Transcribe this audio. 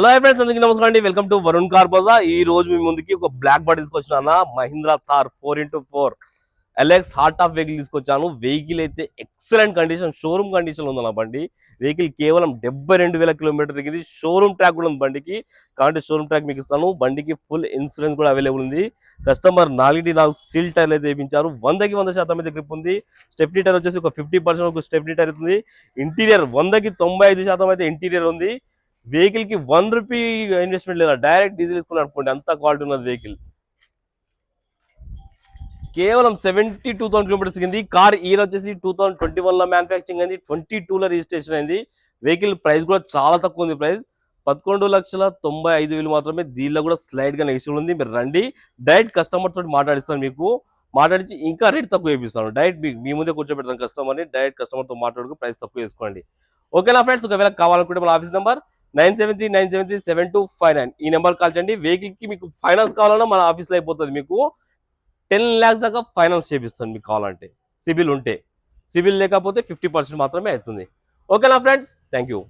Hello friends, అందరికీ నమస్కారం అండి. Welcome to Varun car Bazaar. ఈ రోజు మీ ముందుకి ఒక బ్లాక్ బాడీ తీసుకొచ్చిన Mahindra Thar 4x4 LX hard top vehicle తీసుకొచ్చాను. వెహికల్ అయితే ఎక్సలెంట్ కండిషన్, షోరూమ్ కండిషన్ ఉంది నా బండి. వెహికల్ కేవలం 72,000 కిలోమీటర్ దిగింది. షోరూమ్ ట్రాక్ కూడా ఉంది బండికి. కాబట్టి షోరూమ్ ట్రాక్ మీకు ఇస్తాను. బండికి ఫుల్ ఇన్సూరెన్స్ కూడా అవైలబుల్ ఉంది. కస్టమర్ 4 సీల్ టైర్లు అయితే వేయించారు. 100కి 100% అయితే గ్రిప్ ఉంది. స్టెప్నీ టైర్ వచ్చేసి ఒక 50% వరకు స్టెప్నీ టైర్ అవుతుంది. ఇంటీరియర్ 100కి 95% అయితే ఇంటీరియర్ ఉంది. వెహికల్ కి ₹1 ఇన్వెస్ట్మెంట్ లేదా, డైరెక్ట్ డీజిల్ తీసుకుని అనుకోండి, అంత క్వాలిటీ ఉన్నది వెహికల్. కేవలం 72,000 కిలోమీటర్స్ కింది. కార్ ఇయర్ వచ్చేసి 2021 లో మ్యానుఫ్యాక్చరింగ్ అయింది, 22 లో రిజిస్ట్రేషన్ అయింది. వెహికల్ ప్రైస్ కూడా చాలా తక్కువ ఉంది. ప్రైస్ 11,95,000 మాత్రమే. దీనిలో కూడా స్లైడ్ గా నెగిటివ్ ఉంది. మీరు రండి, డైరెక్ట్ కస్టమర్ తోటి మాట్లాడిస్తాను. మీకు మాట్లాడించి ఇంకా రేట్ తక్కువ వేపిస్తాను. డైరెక్ట్ మీ ముందే కూర్చోబెడతాను కస్టమర్ని. డైరెక్ట్ కస్టమర్ తో మాట్లాడుకు ప్రైస్ తక్కువ వేసుకోండి. ఓకేనా ఫ్రెండ్స్? ఒకవేళ కావాలనుకుంటే మన ఆఫీస్ నెంబర్ 9739737259 ఈ నెంబర్ కాల్ చేయండి. వెహికల్ కి మీకు ఫైనాన్స్ కావాలన్నా మన ఆఫీస్లో అయిపోతుంది. మీకు 10 lakhs దాకా ఫైనాన్స్ చేపిస్తాను మీకు కావాలంటే, సిబిల్ ఉంటే. సిబిల్ లేకపోతే 50% మాత్రమే అవుతుంది. ఓకేనా ఫ్రెండ్స్? Thank you.